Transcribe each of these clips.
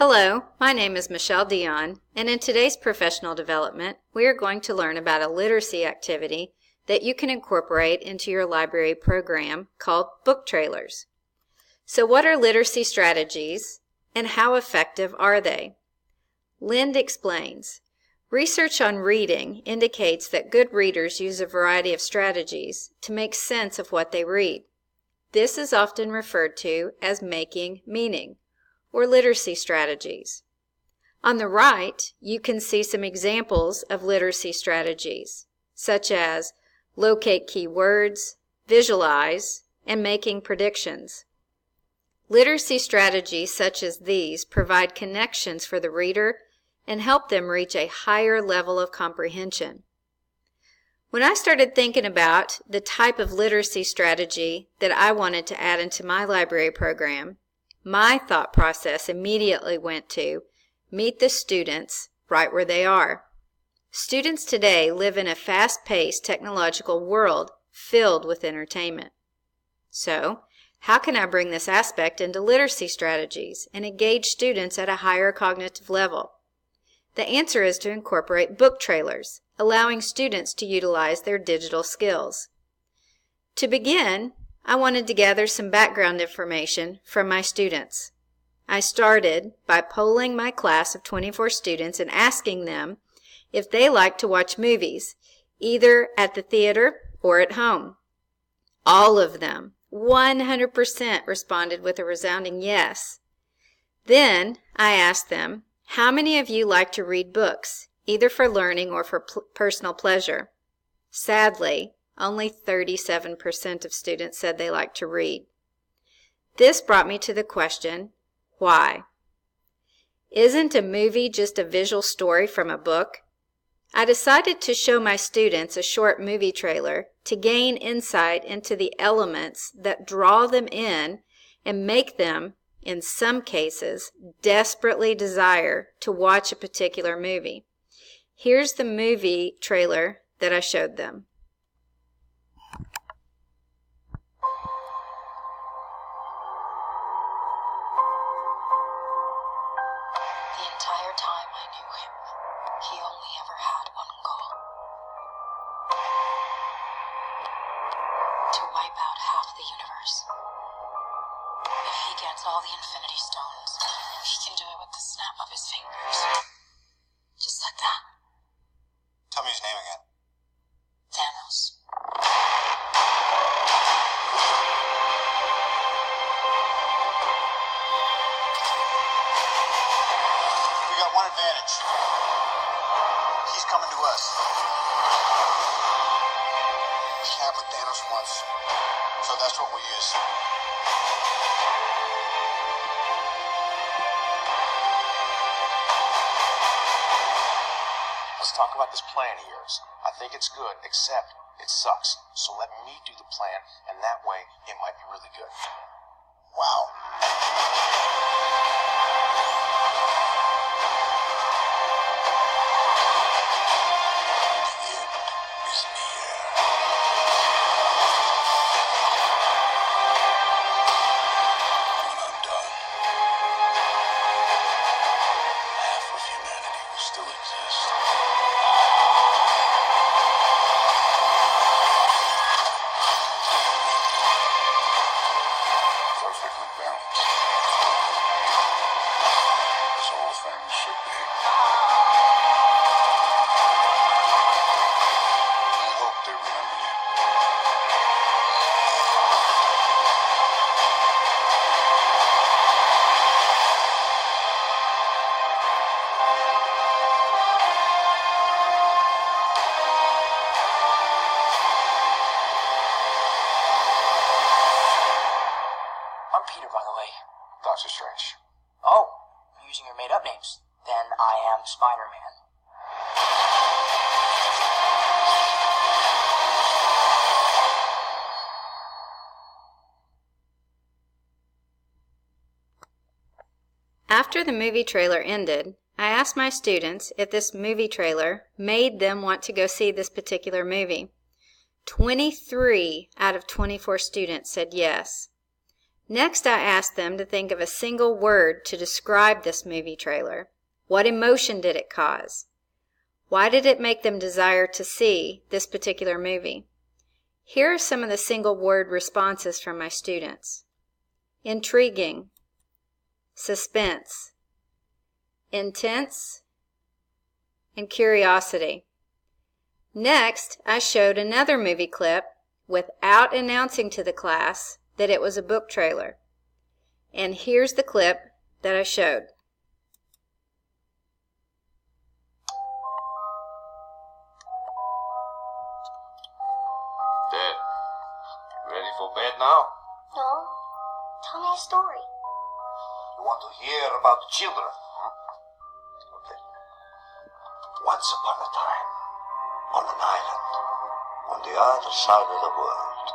Hello, my name is Michelle Deon, and in today's professional development, we are going to learn about a literacy activity that you can incorporate into your library program called book trailers. So what are literacy strategies, and how effective are they? Lind explains, research on reading indicates that good readers use a variety of strategies to make sense of what they read. This is often referred to as making meaning, or literacy strategies. On the right, you can see some examples of literacy strategies, such as locate key words, visualize, and making predictions. Literacy strategies such as these provide connections for the reader and help them reach a higher level of comprehension. When I started thinking about the type of literacy strategy that I wanted to add into my library program, my thought process immediately went to meet the students right where they are. Students today live in a fast-paced technological world filled with entertainment. So, how can I bring this aspect into literacy strategies and engage students at a higher cognitive level? The answer is to incorporate book trailers, allowing students to utilize their digital skills. To begin, I wanted to gather some background information from my students. I started by polling my class of 24 students and asking them if they like to watch movies, either at the theater or at home. All of them, 100%, responded with a resounding yes. Then I asked them, how many of you like to read books, either for learning or for personal pleasure? Sadly, only 37% of students said they like to read. This brought me to the question, why? Isn't a movie just a visual story from a book? I decided to show my students a short movie trailer to gain insight into the elements that draw them in and make them, in some cases, desperately desire to watch a particular movie. Here's the movie trailer that I showed them. The entire time I knew him, he only ever had one goal. To wipe out half the universe. If he gets all the Infinity Stones, he can do it with the snap of his fingers. Just like that. Tell me his name again. Thanos. We got one advantage. He's coming to us. We have what Thanos wants, so that's what we'll use. Let's talk about this plan of yours. I think it's good, except it sucks. So let me do the plan, and that way it might be really good. Wow. I'm Peter, by the way. Doctor Strange. Oh, you're using your made-up names. Then I am Spider-Man. After the movie trailer ended, I asked my students if this movie trailer made them want to go see this particular movie. 23 out of 24 students said yes. Next, I asked them to think of a single word to describe this movie trailer. What emotion did it cause? Why did it make them desire to see this particular movie? Here are some of the single word responses from my students. Intriguing, suspense, intense, and curiosity. Next, I showed another movie clip without announcing to the class that it was a book trailer. And here's the clip that I showed. Dad, ready for bed now? No. Tell me a story. You want to hear about the children? Huh? Okay. Once upon a time, on an island, on the other side of the world,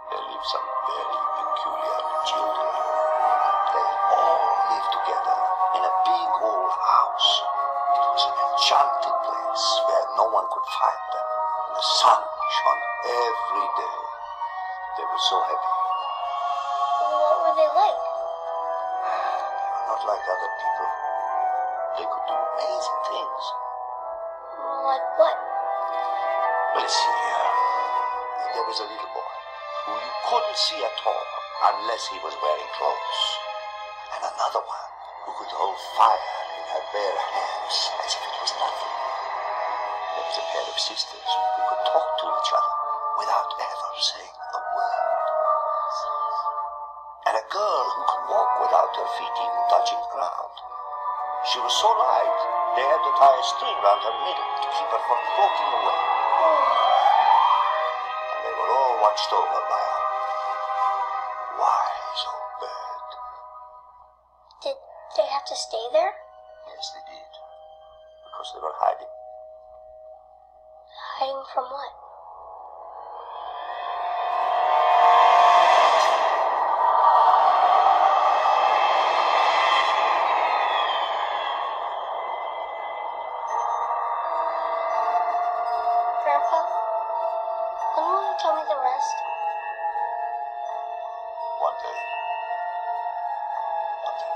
there lived some very peculiar children. They all lived together in a big old house. It was an enchanted place where no one could find them. And the sun shone every day. They were so happy. What were they like? They were not like other people. They could do amazing things. Like what? Well, see here. There was a little boy who you couldn't see at all unless he was wearing clothes. And another one who could hold fire in her bare hands as if it was nothing. There was a pair of sisters who could talk to each other without ever saying a word. And a girl who could walk without her feet even touching the ground. She was so light, they had to tie a string around her middle to keep her from floating away. And they were all watched over by a wise old bird. Did they have to stay there? Yes, they did. Because they were hiding. Hiding from what? Grandpa, when will you tell me the rest? One day. One day.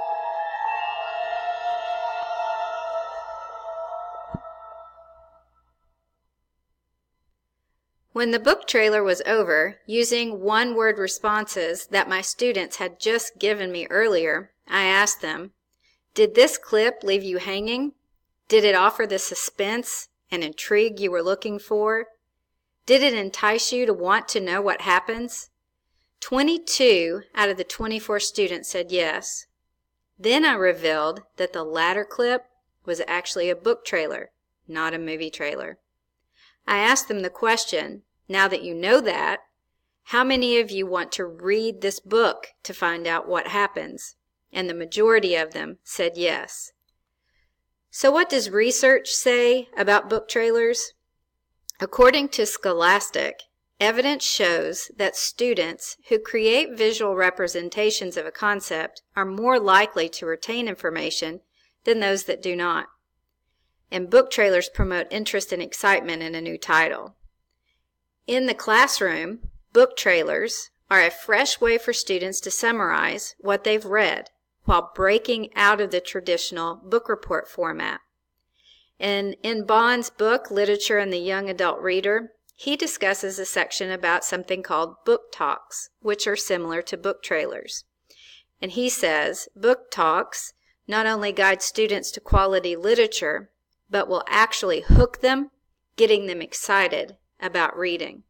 When the book trailer was over, using one-word responses that my students had just given me earlier, I asked them, did this clip leave you hanging? Did it offer the suspense and intrigue you were looking for? Did it entice you to want to know what happens? 22 out of the 24 students said yes. Then I revealed that the latter clip was actually a book trailer, not a movie trailer. I asked them the question, now that you know that, how many of you want to read this book to find out what happens? And the majority of them said yes. So what does research say about book trailers? According to Scholastic, evidence shows that students who create visual representations of a concept are more likely to retain information than those that do not. And book trailers promote interest and excitement in a new title. In the classroom, book trailers are a fresh way for students to summarize what they've read while breaking out of the traditional book report format. And in Bond's book, Literature and the Young Adult Reader, he discusses a section about something called book talks, which are similar to book trailers. And he says, book talks not only guide students to quality literature, but will actually hook them, getting them excited about reading.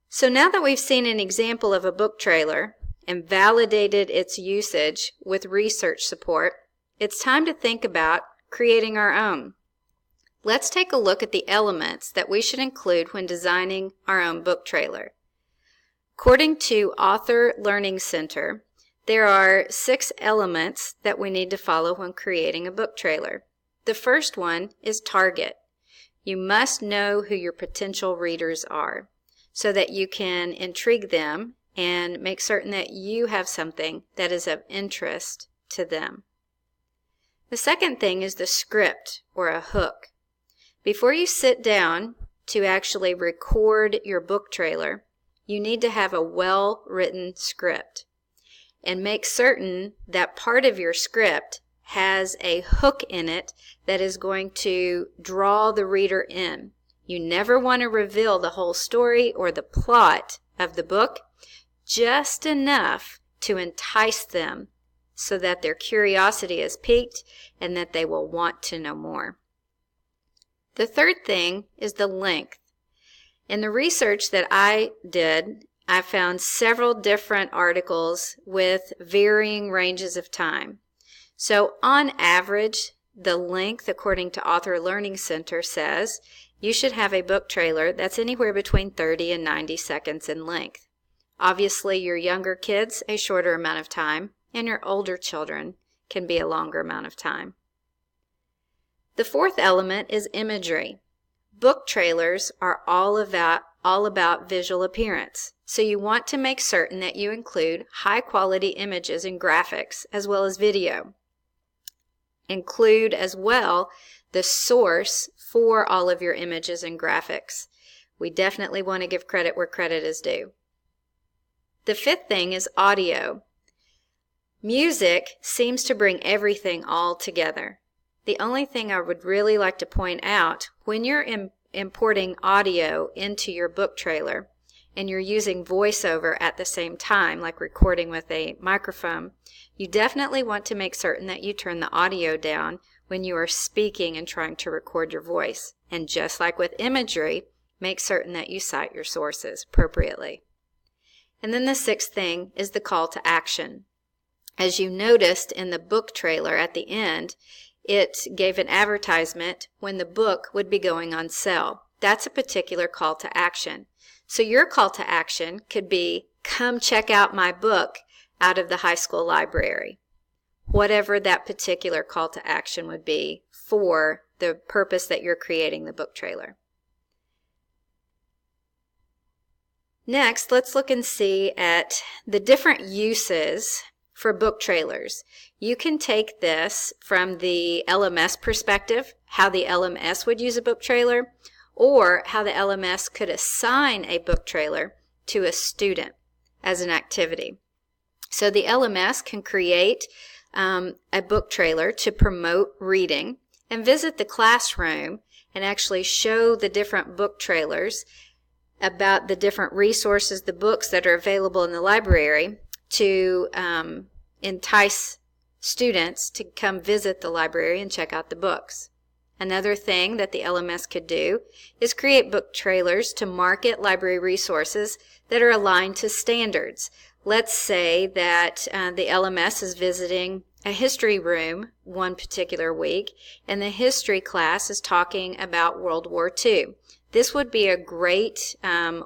So now that we've seen an example of a book trailer and validated its usage with research support, it's time to think about creating our own. Let's take a look at the elements that we should include when designing our own book trailer. According to Author Learning Center, there are 6 elements that we need to follow when creating a book trailer. The first one is target. You must know who your potential readers are so that you can intrigue them and make certain that you have something that is of interest to them. The second thing is the script or a hook. Before you sit down to actually record your book trailer, you need to have a well-written script. and make certain that part of your script has a hook in it that is going to draw the reader in. You never want to reveal the whole story or the plot of the book, just enough to entice them so that their curiosity is piqued and that they will want to know more. The third thing is the length. In the research that I did, I found several different articles with varying ranges of time. So on average, the length, according to Author Learning Center, says you should have a book trailer that's anywhere between 30 and 90 seconds in length. Obviously, your younger kids, a shorter amount of time, and your older children can be a longer amount of time. The fourth element is imagery. Book trailers are all about visual appearance, so you want to make certain that you include high-quality images and graphics as well as video. Include as well the source for all of your images and graphics. We definitely want to give credit where credit is due. The fifth thing is audio. Music seems to bring everything all together. The only thing I would really like to point out, when you're importing audio into your book trailer and you're using voiceover at the same time, like recording with a microphone, you definitely want to make certain that you turn the audio down when you are speaking and trying to record your voice. And just like with imagery, make certain that you cite your sources appropriately. And then the sixth thing is the call to action. As you noticed in the book trailer at the end, it gave an advertisement when the book would be going on sale. That's a particular call to action. So your call to action could be, come check out my book out of the high school library. Whatever that particular call to action would be for the purpose that you're creating the book trailer. Next, let's look and see at the different uses for book trailers. You can take this from the LMS perspective, how the LMS would use a book trailer, or how the LMS could assign a book trailer to a student as an activity. So the LMS can create a book trailer to promote reading and visit the classroom and actually show the different book trailers about the different resources, the books that are available in the library to entice students to come visit the library and check out the books. Another thing that the LMS could do is create book trailers to market library resources that are aligned to standards. Let's say that the LMS is visiting a history room one particular week, and the history class is talking about World War II. This would be a great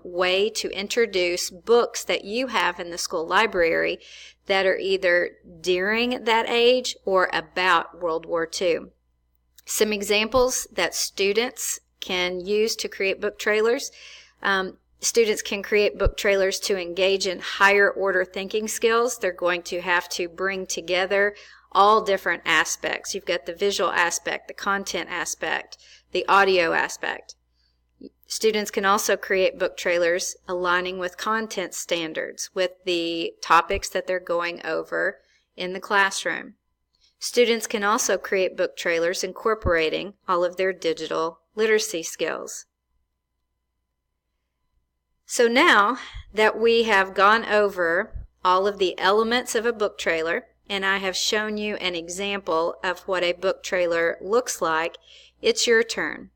way to introduce books that you have in the school library that are either during that age or about World War II. Some examples that students can use to create book trailers. Students can create book trailers to engage in higher order thinking skills. They're going to have to bring together all different aspects. You've got the visual aspect, the content aspect, the audio aspect. Students can also create book trailers aligning with content standards with the topics that they're going over in the classroom. Students can also create book trailers incorporating all of their digital literacy skills. So now that we have gone over all of the elements of a book trailer, and I have shown you an example of what a book trailer looks like, it's your turn.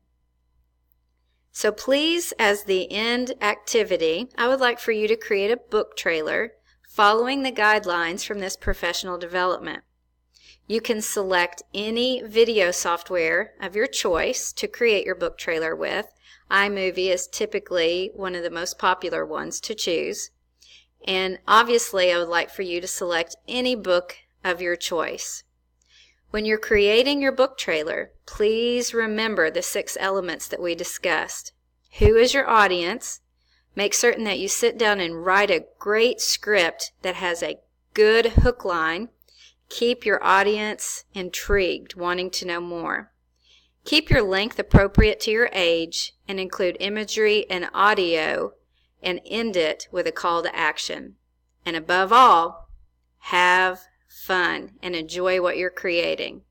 So please, as the end activity, I would like for you to create a book trailer following the guidelines from this professional development. You can select any video software of your choice to create your book trailer with. iMovie is typically one of the most popular ones to choose. And obviously, I would like for you to select any book of your choice. When you're creating your book trailer, please remember the 6 elements that we discussed. Who is your audience? Make certain that you sit down and write a great script that has a good hook line. Keep your audience intrigued, wanting to know more. Keep your length appropriate to your age and include imagery and audio, and end it with a call to action. And above all, have fun and enjoy what you're creating.